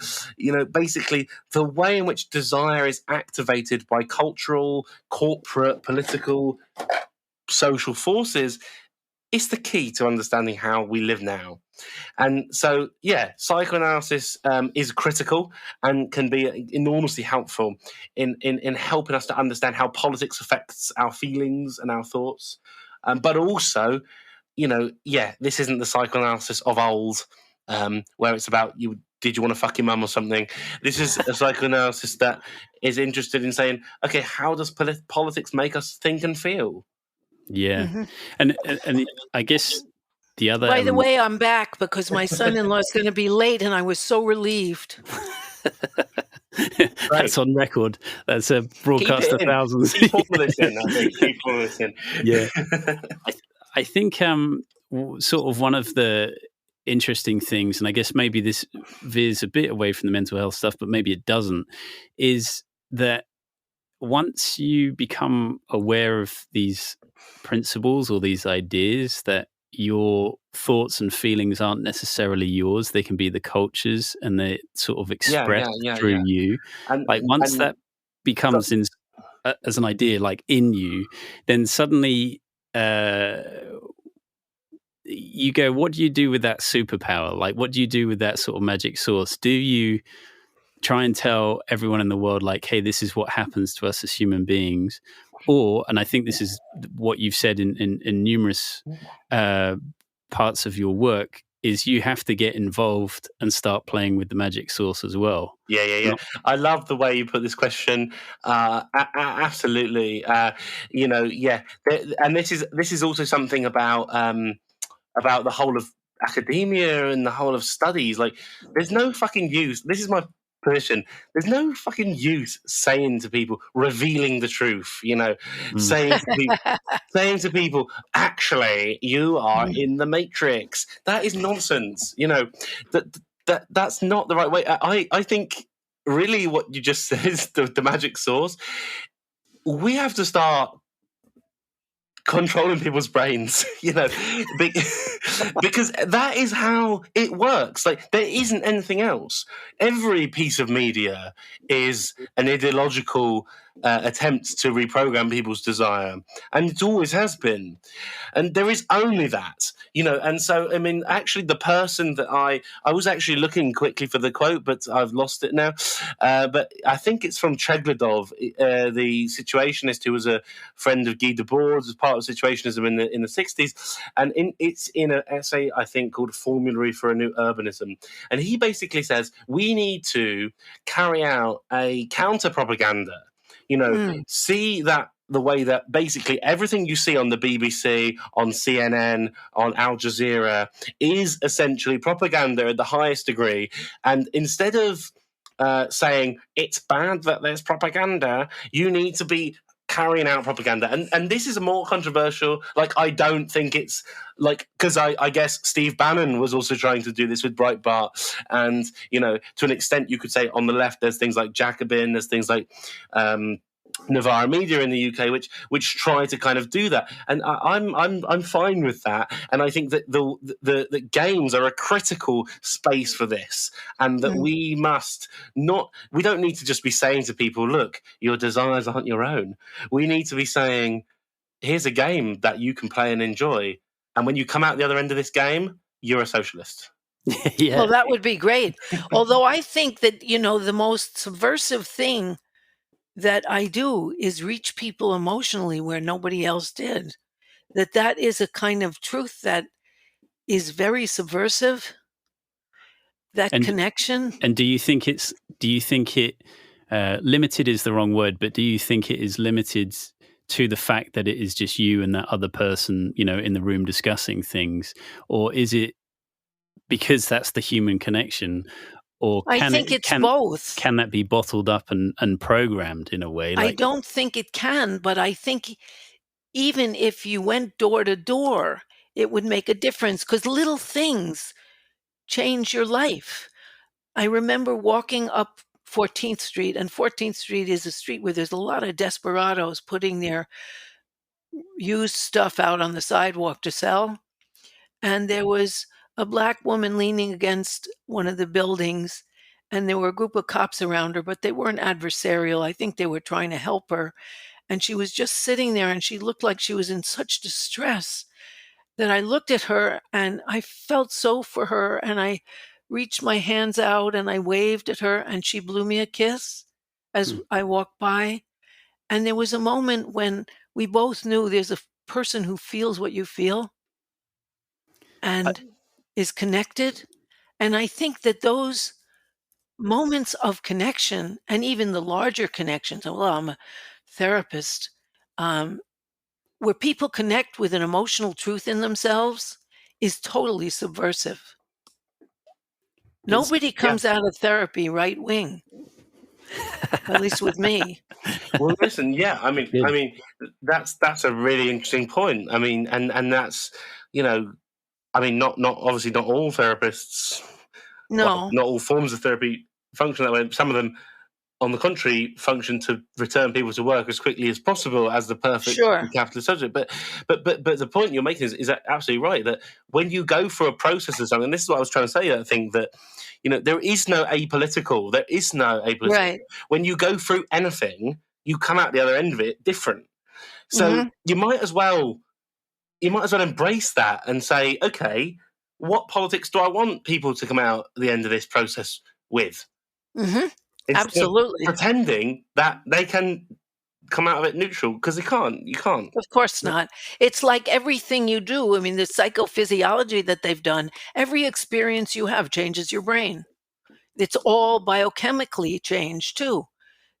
basically the way in which desire is activated by cultural, corporate, political, social forces is the key to understanding how we live now. And so, psychoanalysis is critical and can be enormously helpful in helping us to understand how politics affects our feelings and our thoughts. But also, this isn't the psychoanalysis of old, where it's about did you want to fuck your mum or something? This is a psychoanalysis that is interested in saying, okay, how does politics make us think and feel? Yeah. Mm-hmm. And I guess the other. By the way, I'm back because my son-in-law is going to be late, and I was so relieved. That's on record. That's a broadcast to thousands. Keep all this in. I think. Keep all this in. Yeah, I think sort of one of the interesting things, and I guess maybe this veers a bit away from the mental health stuff, but maybe it doesn't, is that once you become aware of these principles or these ideas, that your thoughts and feelings aren't necessarily yours, they can be the culture's, and they're sort of expressed through you. And once that becomes as an idea like in you, then suddenly you go, what do you do with that superpower? Like, what do you do with that sort of magic sauce? Do you try and tell everyone in the world, like, hey, this is what happens to us as human beings? Or, and I think this is what you've said in numerous parts of your work, is you have to get involved and start playing with the magic sauce as well. Yeah. I love the way you put this question. Absolutely. And this is also something about the whole of academia and the whole of studies. Like, there's no fucking use. This is my position. There's no fucking use saying to people, revealing the truth, saying to people, actually, you are in the Matrix. That is nonsense. That's not the right way. I think really what you just said is the magic sauce. We have to start controlling people's brains, because that is how it works. Like, there isn't anything else. Every piece of media is an ideological attempt to reprogram people's desire, and it always has been. And there is only that, and so, I mean, actually the person that I was actually looking quickly for the quote, but I've lost it now. But I think it's from Chegladov, the situationist who was a friend of Guy Debord, as part of situationism in the 60s. And it's in an essay, I think, called Formulary for a New Urbanism. And he basically says, we need to carry out a counter-propaganda. See that the way that basically everything you see on the BBC, on CNN, on Al Jazeera is essentially propaganda at the highest degree. And instead of saying it's bad that there's propaganda, you need to be carrying out propaganda. And this is a more controversial, like, I don't think it's like, because I guess Steve Bannon was also trying to do this with Breitbart. And, to an extent you could say on the left, there's things like Jacobin, there's things like Novara Media in the UK, which try to kind of do that, and I'm fine with that. And I think that the games are a critical space for this, and that we don't need to just be saying to people, look, your desires aren't your own. We need to be saying, here's a game that you can play and enjoy, and when you come out the other end of this game, you're a socialist. Yeah. Well, that would be great. Although I think that, the most subversive thing that I do is reach people emotionally where nobody else did. That is a kind of truth that is very subversive. That connection. And do you think it limited is the wrong word, but do you think it is limited to the fact that it is just you and that other person, in the room discussing things? Or is it because that's the human connection? Or I think it's both. Can that be bottled up and programmed in a way? I don't think it can, but I think even if you went door to door, it would make a difference, because little things change your life. I remember walking up 14th Street, and 14th Street is a street where there's a lot of desperados putting their used stuff out on the sidewalk to sell. And there was a Black woman leaning against one of the buildings, and there were a group of cops around her, but they weren't adversarial. I think they were trying to help her. And she was just sitting there, and she looked like she was in such distress that I looked at her and I felt so for her, and I reached my hands out and I waved at her, and she blew me a kiss as I walked by. And there was a moment when we both knew there's a person who feels what you feel and is connected. And I think that those moments of connection, and even the larger connections, well, I'm a therapist, where people connect with an emotional truth in themselves, is totally subversive. Nobody comes out of therapy right wing, at least with me. Well, listen, I mean, that's a really interesting point. I mean, and that's, I mean, not obviously not all therapists, No, not all forms of therapy function that way. Some of them, on the contrary, function to return people to work as quickly as possible as the perfect capitalist subject. But the point you're making is absolutely right, that when you go through a process of something, and this is what I was trying to say, I think that, there is no apolitical. There is no apolitical. Right. When you go through anything, you come out the other end of it different. So you might as well embrace that and say, okay, what politics do I want people to come out at the end of this process with? Absolutely. Pretending that they can come out of it neutral, because they can't. You can't. Of course not. It's like everything you do. I mean, the psychophysiology that they've done, every experience you have changes your brain. It's all biochemically changed too.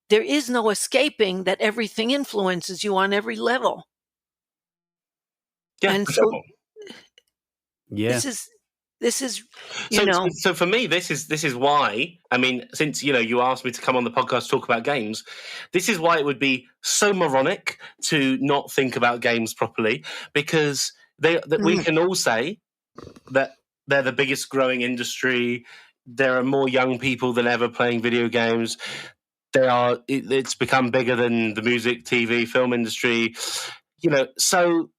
There is no escaping that everything influences you on every level. Yeah, and for so sure. this is so for me, this is why, I mean, since you asked me to come on the podcast to talk about games, this is why it would be so moronic to not think about games properly, because we can all say that they're the biggest growing industry. There are more young people than ever playing video games. It's become bigger than the music, TV, film industry. So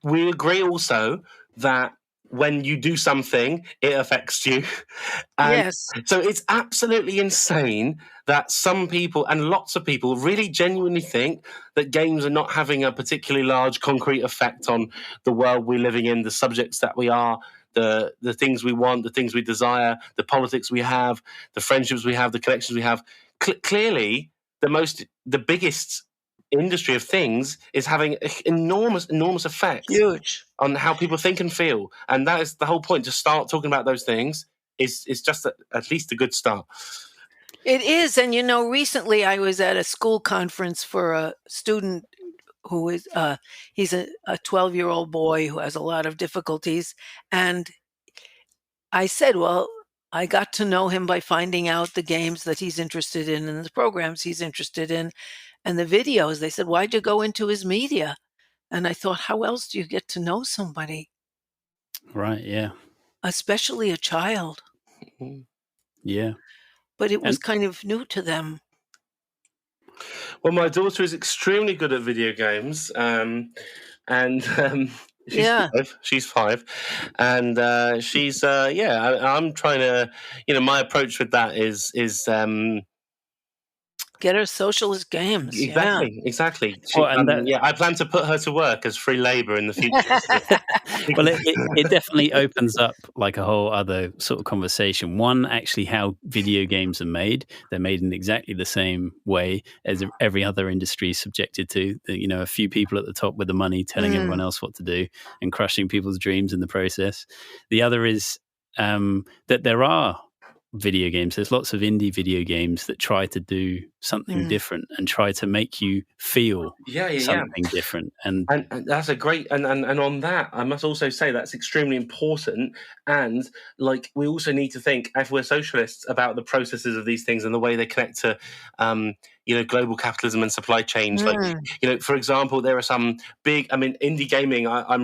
we agree also that when you do something, it affects you. And yes. So it's absolutely insane that some people, and lots of people, really genuinely think that games are not having a particularly large concrete effect on the world we're living in, the subjects that we are, the things we want, the things we desire, the politics we have, the friendships we have, the connections we have. Clearly, the biggest industry of things is having enormous effect on how people think and feel, and that is the whole point. To start talking about those things is just at least a good start. It is. And recently I was at a school conference for a student who is he's a 12-year-old boy who has a lot of difficulties, and I said, well, I got to know him by finding out the games that he's interested in and the programs he's interested in and the videos. They said, why'd you go into his media? And I thought, how else do you get to know somebody? Right, yeah. Especially a child. Yeah. But it was kind of new to them. Well, my daughter is extremely good at video games. She's 5, and she's I'm trying to, my approach with that is get her socialist games. Exactly. I plan to put her to work as free labor in the future. Well, it definitely opens up like a whole other sort of conversation. One, actually, how video games are made. They're made in exactly the same way as every other industry is subjected to. A few people at the top with the money telling everyone else what to do and crushing people's dreams in the process. The other is that there are video games. There's lots of indie video games that try to do something different and try to make you feel something different. And that's a great and on that, I must also say that's extremely important. And we also need to think, if we're socialists, about the processes of these things and the way they connect to global capitalism and supply chains. For example, there are some big, indie gaming. I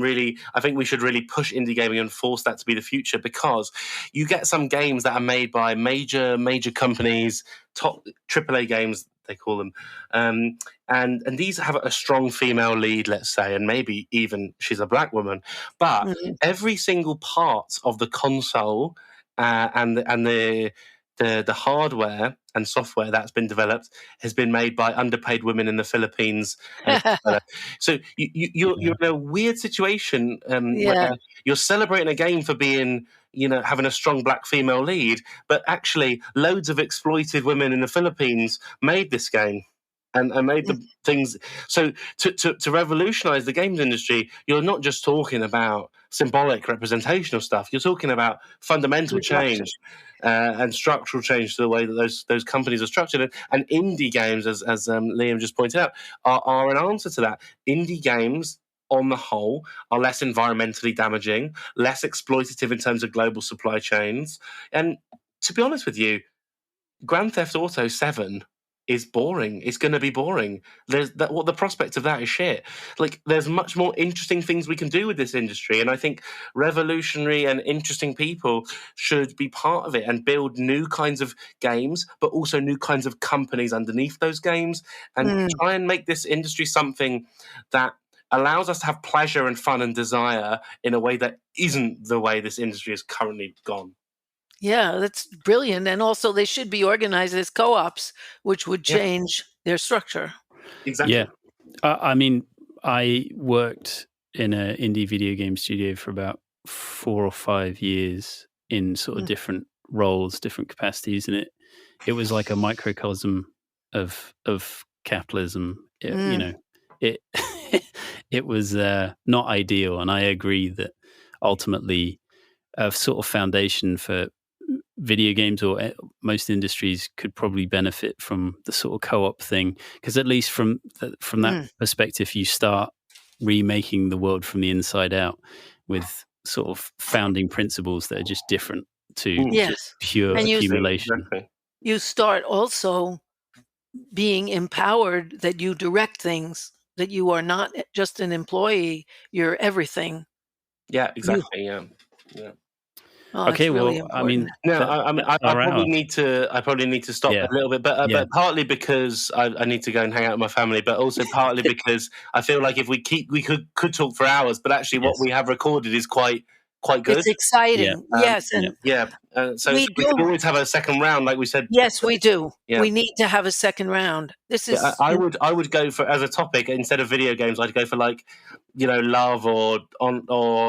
think we should really push indie gaming and force that to be the future, because you get some games that are made by major companies, top AAA games, they call them. And these have a strong female lead, let's say, and maybe even she's a black woman. But every single part of the console and the hardware and software that's been developed has been made by underpaid women in the Philippines. So you're in a weird situation where you're celebrating a game for being, having a strong black female lead, but actually loads of exploited women in the Philippines made this game and made the things. So to revolutionize the games industry, you're not just talking about symbolic representational stuff. You're talking about fundamental change and structural change to the way that those companies are structured. And indie games, as Liam just pointed out, are an answer to that. Indie games on the whole, are less environmentally damaging, less exploitative in terms of global supply chains. And to be honest with you, Grand Theft Auto 7 is boring. It's going to be boring. The prospect of that is shit. Like, there's much more interesting things we can do with this industry, and I think revolutionary and interesting people should be part of it and build new kinds of games, but also new kinds of companies underneath those games, and try and make this industry something that allows us to have pleasure and fun and desire in a way that isn't the way this industry has currently gone. Yeah, that's brilliant. And also they should be organized as co-ops, which would change their structure. Exactly. Yeah. I mean, I worked in an indie video game studio for about 4 or 5 years in sort of different roles, different capacities. And it was like a microcosm of capitalism. You know, it was not ideal. And I agree that ultimately a sort of foundation for video games or most industries could probably benefit from the sort of co-op thing, because at least from that perspective, you start remaking the world from the inside out with sort of founding principles that are just different to just pure accumulation. You start also being empowered that you direct things, that you are not just an employee, you're everything. Yeah, exactly. Yeah. Oh, okay, really well, important. I probably need to stop a little bit, but partly because I need to go and hang out with my family, but also partly because I feel like if we could talk for hours, but actually what we have recorded is quite good. It's exciting. Yes. And so we can always have a second round, like we said. Yes, we do. Yeah. We need to have a second round. This is. I would go for, as a topic, instead of video games, I'd go for like, love or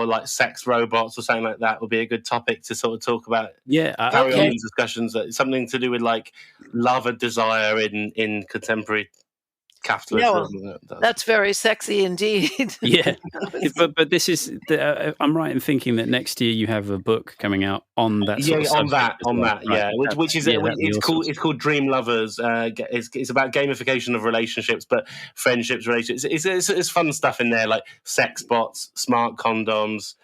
like sex robots or something like that would be a good topic to sort of talk about. Carry on these discussions. Something to do with like love and desire in contemporary capitalism. Yeah, that's very sexy indeed. Yeah, but this is. I'm right in thinking that next year you have a book coming out on that. Sort of on that. Yeah, which is it's awesome. It's called Dream Lovers. It's about gamification of relationships, but friendships, relationships. It's fun stuff in there, like sex bots, smart condoms.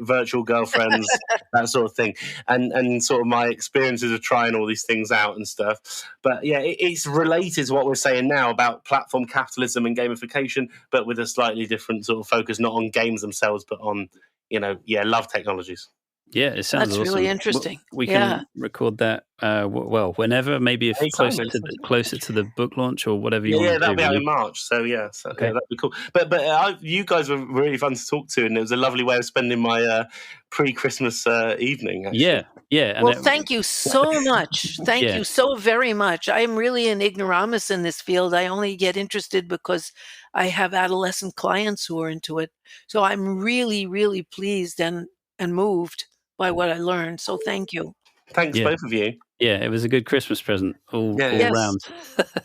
Virtual girlfriends, that sort of thing, and sort of my experiences of trying all these things out and stuff. But it's related to what we're saying now about platform capitalism and gamification, but with a slightly different sort of focus, not on games themselves, but on love technologies. Yeah, it sounds That's awesome. really interesting. We can record that. Whenever, maybe if closer to the book launch or whatever you want to do. Yeah, that'll be out in March. So that'd be cool. But you guys were really fun to talk to, and it was a lovely way of spending my pre-Christmas evening. Actually. Yeah. Well, thank you so much. Thank you so very much. I'm really an ignoramus in this field. I only get interested because I have adolescent clients who are into it. So I'm really, really pleased and moved by what I learned. So thank you. Thanks, both of you. Yeah, it was a good Christmas present all round.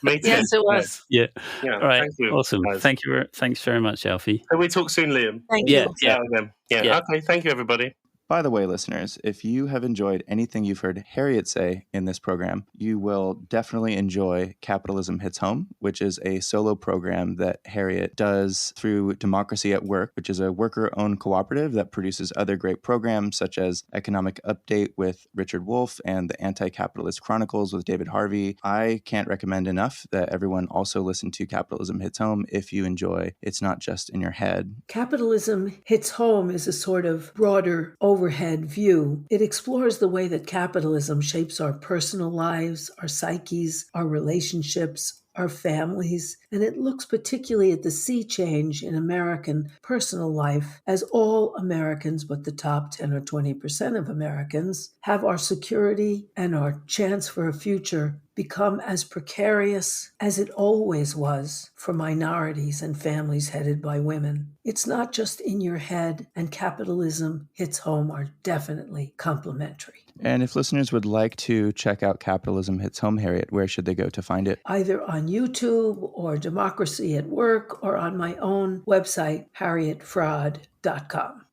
Yes, it was. Yeah. All right. Thank you. Awesome. Guys. Thanks very much, Alfie. Can we talk soon, Liam? Thank you. Yeah. Okay. Thank you, everybody. By the way, listeners, if you have enjoyed anything you've heard Harriet say in this program, you will definitely enjoy Capitalism Hits Home, which is a solo program that Harriet does through Democracy at Work, which is a worker-owned cooperative that produces other great programs such as Economic Update with Richard Wolff and the Anti-Capitalist Chronicles with David Harvey. I can't recommend enough that everyone also listen to Capitalism Hits Home if you enjoy It's Not Just in Your Head. Capitalism Hits Home is a sort of broader overhead view. It explores the way that capitalism shapes our personal lives, our psyches, our relationships, our families, and it looks particularly at the sea change in American personal life as all Americans, but the top 10 or 20% of Americans, have our security and our chance for a future become as precarious as it always was for minorities and families headed by women. It's not just in your head, and Capitalism Hits Home are definitely complementary. And if listeners would like to check out Capitalism Hits Home, Harriet, where should they go to find it? Either on YouTube or Democracy at Work or on my own website, harrietfraud.com.